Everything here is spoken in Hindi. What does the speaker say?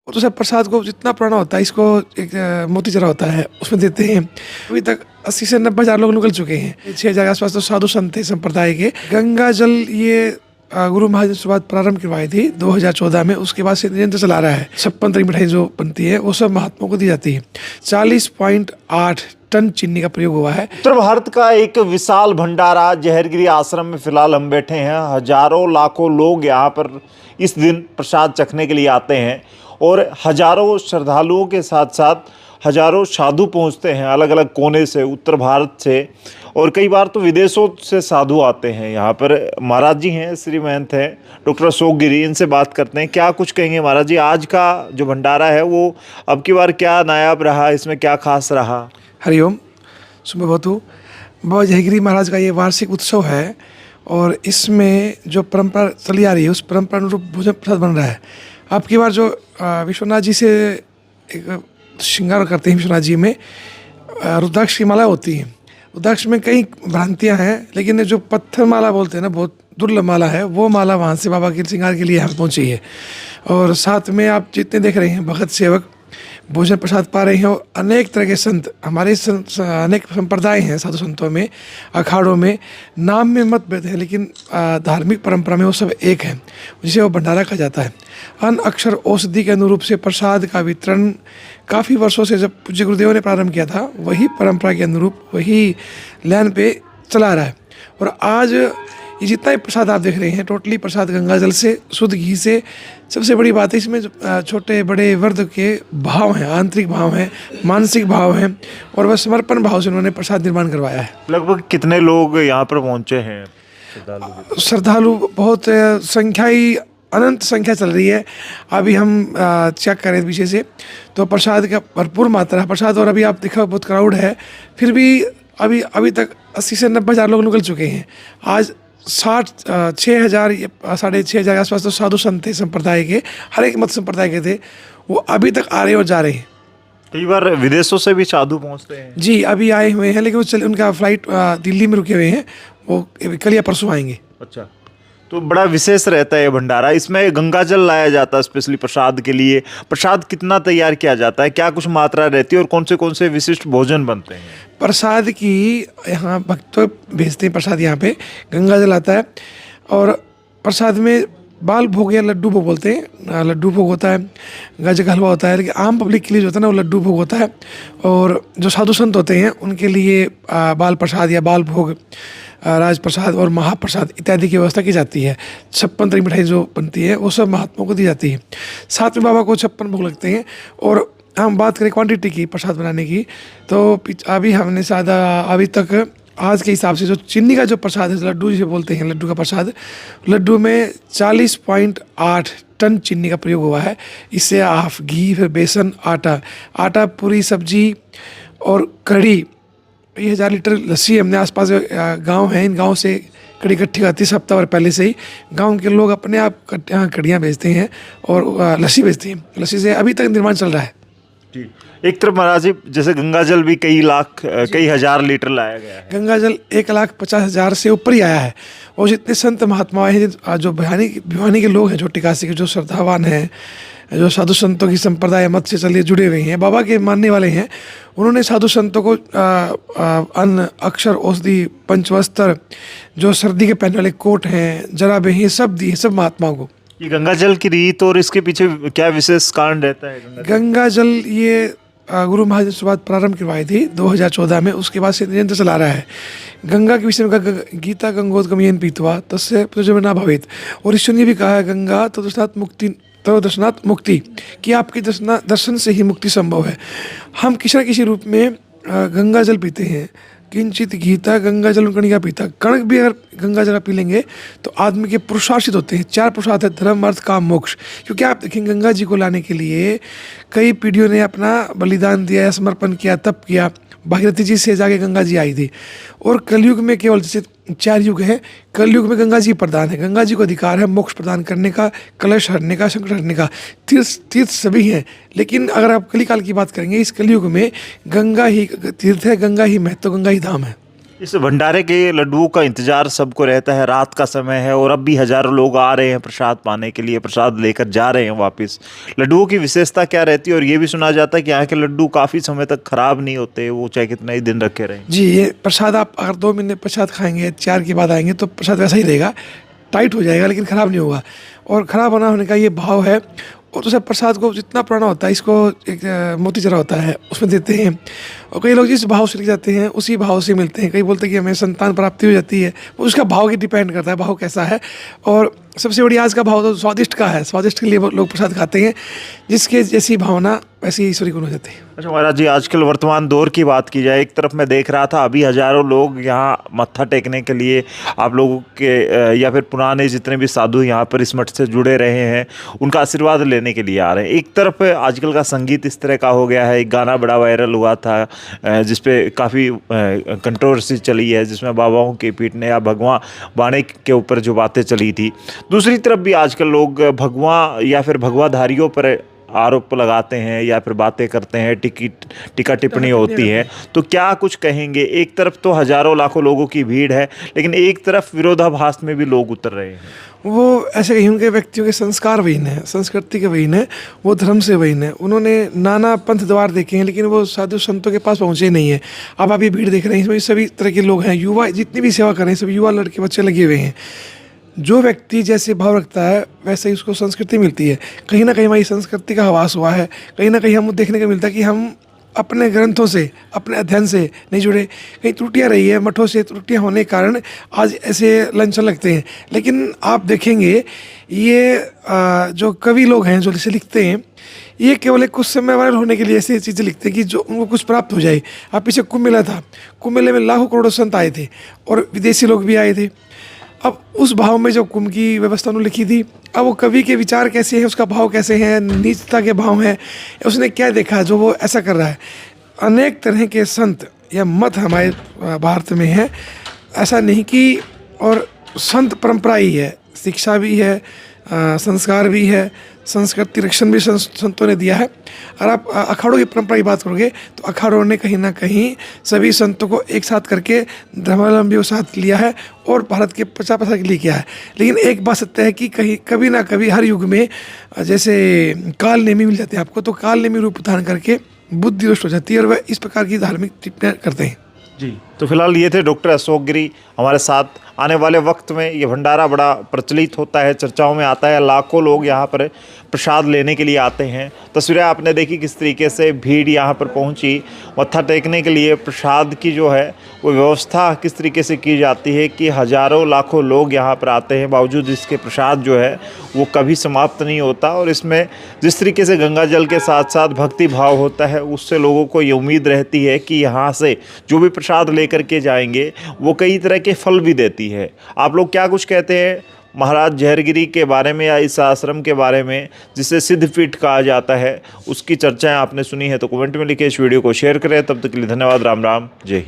वो तो सब प्रसाद को जितना पुराना होता है, इसको एक मोती चरा होता है उसमें देते हैं। अभी तक 80 से 90 हज़ार लोग निकल चुके हैं। 6,000 के आसपास तो साधु संत थे संप्रदाय के। गंगा जल ये गुरु महाराज ने शुरुआत प्रारंभ करवाई थी 2014 में। उसके बाद से निरंतर चला रहा है। 56 तरह की मिठाई जो बनती है वो सब महात्माओं को दी जाती है। 40.8 टन चीनी का प्रयोग हुआ है। उत्तर भारत का एक विशाल भंडारा जहरगिरी आश्रम में फिलहाल हम बैठे हैं। हजारों लाखों लोग यहाँ पर इस दिन प्रसाद चखने के लिए आते हैं और हजारों श्रद्धालुओं के साथ साथ हजारों साधु पहुँचते हैं अलग अलग कोने से, उत्तर भारत से, और कई बार तो विदेशों से साधु आते हैं। यहाँ पर महाराज जी हैं, श्री महंत हैं डॉक्टर अशोक गिरी, इनसे बात करते हैं। क्या कुछ कहेंगे महाराज जी, आज का जो भंडारा है वो अब की बार क्या नायाब रहा, इसमें क्या खास रहा? हरिओम, सुबह बतू। बाबा जहगिरी महाराज का ये वार्षिक उत्सव है और इसमें जो परंपरा चली आ रही है उस परंपरा अनुरूप भोजन प्रसाद बन रहा है। अब की बार जो विश्वनाथ जी से एक श्रृंगार करते हैं, विश्वनाथ जी में रुद्राक्ष की माला होती है। रुद्राक्ष में कई भ्रांतियाँ हैं, लेकिन जो पत्थर माला बोलते हैं ना, बहुत दुर्लभ माला है, वो माला वहाँ से बाबा के श्रृंगार के लिए यहाँ पहुँची है। और साथ में आप जितने देख रहे हैं भगत सेवक भोजन प्रसाद पा रहे हैं। और अनेक तरह के संत, हमारे अनेक संप्रदाय हैं साधु संतों में, अखाड़ों में, नाम में मतभेद है, लेकिन धार्मिक परंपरा में वो सब एक है, जिसे वो भंडारा कहा जाता है। अन्न अक्षर औषधि के अनुरूप से प्रसाद का वितरण काफ़ी वर्षों से जब पूज्य गुरुदेव ने प्रारंभ किया था, वही परंपरा के अनुरूप वही लाइन पे चला रहा है। और आज ये जितना भी प्रसाद आप देख रहे हैं, टोटली प्रसाद गंगा जल से, शुद्ध घी से। सबसे बड़ी बात है इसमें छोटे बड़े वर्ग के भाव हैं, आंतरिक भाव हैं, मानसिक भाव हैं, और वह समर्पण भाव से उन्होंने प्रसाद निर्माण करवाया है। लगभग कितने लोग यहाँ पर पहुँचे हैं श्रद्धालु? बहुत संख्या ही अनंत संख्या चल रही है। अभी हम चेक करें पीछे से तो प्रसाद का भरपूर मात्रा है प्रसाद। और अभी आप देखा बहुत क्राउड है, फिर भी अभी तक 80 से 90 हज़ार लोग निकल चुके हैं। आज 6,000 6,500 के आसपास तो साधु संत थे संप्रदाय के, हर एक मत संप्रदाय के थे, वो अभी तक आ रहे और जा रहे हैं। कई बार विदेशों से भी साधु पहुंचते हैं जी, अभी आए हुए हैं, लेकिन वो उनका फ्लाइट दिल्ली में रुके हुए हैं, वो कल या परसों आएंगे। अच्छा, तो बड़ा विशेष रहता है भंडारा। इसमें गंगा जल लाया जाता है स्पेशली प्रसाद के लिए। प्रसाद कितना तैयार किया जाता है, क्या कुछ मात्रा रहती है, और कौन से विशिष्ट भोजन बनते हैं? प्रसाद की यहाँ भक्त भेजते हैं, प्रसाद यहाँ पे गंगा जल आता है। और प्रसाद में बाल भोग या लड्डू भोग बोलते हैं, लड्डू भोग होता है, गाजर का हलवा होता है, लेकिन आम पब्लिक के लिए जो होता है ना वो लड्डू भोग होता है। और जो साधु संत होते हैं उनके लिए बाल प्रसाद या बाल भोग, राज प्रसाद और महाप्रसाद इत्यादि की व्यवस्था की जाती है। 56 तरह की मिठाई जो बनती है वो सब महात्माओं को दी जाती है। साथ में बाबा को 56 भोग लगते हैं। और हम बात करें क्वांटिटी की प्रसाद बनाने की, तो अभी हमने अभी तक आज के हिसाब से जो चीनी का जो प्रसाद है, लड्डू जिसे बोलते हैं, लड्डू का प्रसाद, लड्डू में 40.8 टन चीनी का प्रयोग हुआ है। इससे हाफ घी, फिर बेसन, आटा, पूरी सब्जी और कढ़ी, ये 1000 लीटर लस्सी हमने आसपास गांव हैं, इन गांव से कड़ी इकट्ठी आती है। हफ्ता भर पहले से ही गांव के लोग अपने आप यहाँ कड़ियाँ बेचते हैं और लस्सी बेचते हैं। लस्सी से अभी तक निर्माण चल रहा है। जी, एक तरफ महाराज जी जैसे गंगा जल भी कई हजार लीटर लाया गया है। गंगा जल 1,50,000 से ऊपर ही आया है। और जितने संत महात्मा हैं, जो भिवानी के लोग हैं, छोटी काशी के जो श्रद्धावान हैं, जो साधु संतों की संप्रदाय मत से चलिए जुड़े हुए हैं, बाबा के मानने वाले हैं, उन्होंने साधु संतों को अन्न अक्षर औषधि पंचवस्त्र, जो सर्दी के पहनने वाले कोट हैं, जराबे हैं, ये सब दिए, सब महात्माओं को। ये गंगा जल की रीत और इसके पीछे क्या विशेष कारण रहता है? गंगा जल ये गुरु महाराज ने शुरुआत प्रारंभ करवाई थी 2014 में। उसके बाद से निरंतर चला रहा है। गंगा के विषय में गीता गंगोदगमयेन पीत्वा तस्य पुनर्जन्म न भवेत्। और ईश्वर ने भी कहा है गंगा तो दर्शनात् मुक्ति, कि आपके दर्शन से ही मुक्ति संभव है। हम किसी न किसी रूप में गंगा जल पीते हैं। किंचित गीता गंगा जल कणिका पीता। कणक भी अगर गंगा जल पी लेंगे तो आदमी के पुरुषार्थित होते हैं। 4 पुरुषार्थ है, धर्म अर्थ काम मोक्ष। क्योंकि आप देखेंगे गंगा जी को लाने के लिए कई पीढ़ियों ने अपना बलिदान दिया या समर्पण किया, तप किया। भागीरथी जी से जाके गंगा जी आई थी। और कलयुग में केवल जैसे 4 युग हैं, कलयुग में गंगा जी प्रदान है। गंगा जी को अधिकार है मोक्ष प्रदान करने का, कलश हरने का, संकट हरने का। तीर्थ सभी हैं, लेकिन अगर आप कलिकाल की बात करेंगे, इस कलयुग में गंगा ही तीर्थ है, गंगा ही महत्व, गंगा ही धाम है। इस भंडारे के लड्डुओं का इंतजार सबको रहता है, रात का समय है और अब भी हजारों लोग आ रहे हैं प्रसाद पाने के लिए, प्रसाद लेकर जा रहे हैं वापस। लड्डुओं की विशेषता क्या रहती है? और ये भी सुना जाता है कि यहाँ के लड्डू काफ़ी समय तक खराब नहीं होते, वो चाहे कितने ही दिन रखे रहें। जी, ये प्रसाद आप अगर 2 महीने प्रसाद खाएंगे, 4 के बाद आएंगे तो प्रसाद वैसा ही रहेगा, टाइट हो जाएगा लेकिन ख़राब नहीं होगा। और ख़राब होने का ये भाव है। और तो सब प्रसाद को जितना पुराना होता है, इसको एक मोती चरा होता है उसमें देते हैं। और कई लोग जिस भाव से लेके जाते हैं उसी भाव से मिलते हैं। कई बोलते हैं कि हमें संतान प्राप्ति हो जाती है, वो उसका भाव की डिपेंड करता है, भाव कैसा है। और सबसे बड़ी आज का भाव तो स्वादिष्ट का है, स्वादिष्ट के लिए लोग प्रसाद खाते हैं, जिसके जैसी भावना वैसी ईश्वरी गुण हो जाती है। अच्छा महाराज जी, आजकल वर्तमान दौर की बात की जाए, एक तरफ मैं देख रहा था अभी हजारों लोग यहाँ मत्था टेकने के लिए, आप लोगों के या फिर पुराने जितने भी साधु यहाँ पर इस मठ से जुड़े रहे हैं उनका आशीर्वाद लेने के लिए आ रहे हैं। एक तरफ आजकल का संगीत इस तरह का हो गया है, एक गाना बड़ा वायरल हुआ था जिसपे काफ़ी कंट्रोवर्सी चली है, जिसमें बाबाओं के पीटने या भगवान बाणे के ऊपर जो बातें चली थी। दूसरी तरफ भी आजकल लोग भगवान या फिर भगवाधारियों पर आरोप लगाते हैं या फिर बातें करते हैं, टीका टिप्पणी होती है। तो क्या कुछ कहेंगे? एक तरफ तो हजारों लाखों लोगों की भीड़ है, लेकिन एक तरफ विरोधाभास में भी लोग उतर रहे हैं। वो ऐसे कहीं उनके व्यक्तियों के संस्कार वहीन है, संस्कृति के वहीन है, वो धर्म से वहीन है। उन्होंने नाना पंथ द्वार देखे हैं लेकिन वो साधु संतों के पास पहुँचे नहीं है। अब आप ये भीड़ देख रहे हैं, इसमें सभी तरह के लोग हैं, युवा जितनी भी सेवा कर रहे हैं सभी युवा लड़के बच्चे लगे हुए हैं। जो व्यक्ति जैसे भाव रखता है वैसे ही उसको संस्कृति मिलती है। कहीं ना कहीं हमारी संस्कृति का हवास हुआ है। कहीं ना कहीं हम देखने को मिलता है कि हम अपने ग्रंथों से, अपने अध्ययन से नहीं जुड़े, कहीं त्रुटियां रही है, मठों से त्रुटियां होने के कारण आज ऐसे लंचन लगते हैं। लेकिन आप देखेंगे ये जो कवि लोग हैं जो जैसे लिखते हैं, ये केवल एक कुछ समय वायरल होने के लिए ऐसी चीज़ें लिखते हैं कि जो उनको कुछ प्राप्त हो जाए। अब पीछे कुंभ मेला था, कुंभ मेले में लाखों करोड़ों संत आए थे और विदेशी लोग भी आए थे। अब उस भाव में जो कुंभ की व्यवस्था उन्होंने लिखी थी, अब वो कवि के विचार कैसे हैं, उसका भाव कैसे हैं, नीचता के भाव हैं, उसने क्या देखा जो वो ऐसा कर रहा है। अनेक तरह के संत या मत हमारे भारत में है, ऐसा नहीं कि, और संत परंपरा ही है, शिक्षा भी है, संस्कार भी है, संस्कृति रक्षण भी संतों ने दिया है। और आप अखाड़ों की परंपरा की बात करोगे तो अखाड़ों ने कहीं ना कहीं सभी संतों को एक साथ करके धर्मावलंबियों के साथ लिया है और भारत के प्रचार प्रसार के लिए किया है। लेकिन एक बात सत्य है कि कहीं कभी ना कभी हर युग में जैसे काल नेमी मिल जाते हैं आपको, तो काल नेमी रूप धारण करके बुद्धि रुष्ट हो जाती है और वह इस प्रकार की धार्मिक टिप्पणियाँ करते हैं। जी, तो फिलहाल ये थे डॉक्टर अशोक गिरी हमारे साथ। आने वाले वक्त में ये भंडारा बड़ा प्रचलित होता है, चर्चाओं में आता है, लाखों लोग यहाँ पर प्रसाद लेने के लिए आते हैं। तस्वीरें आपने देखी किस तरीके से भीड़ यहाँ पर पहुँची मत्था टेकने के लिए। प्रसाद की जो है वो व्यवस्था किस तरीके से की जाती है कि हजारों लाखों लोग यहाँ पर आते हैं, बावजूद इसके प्रसाद जो है वो कभी समाप्त नहीं होता। और इसमें जिस तरीके से गंगा जल के साथ साथ भक्ति भाव होता है, उससे लोगों को ये उम्मीद रहती है कि यहाँ से जो भी प्रसाद लेकर के जाएंगे वो कई तरह के फल भी देती है। आप लोग क्या कुछ कहते हैं महाराज जहरगिरी के बारे में या इस आश्रम के बारे में जिसे सिद्धपीठ कहा जाता है, उसकी चर्चाएं आपने सुनी है तो कमेंट में लिखिए, इस वीडियो को शेयर करें। तब तक के लिए धन्यवाद। राम राम, जय हिंद।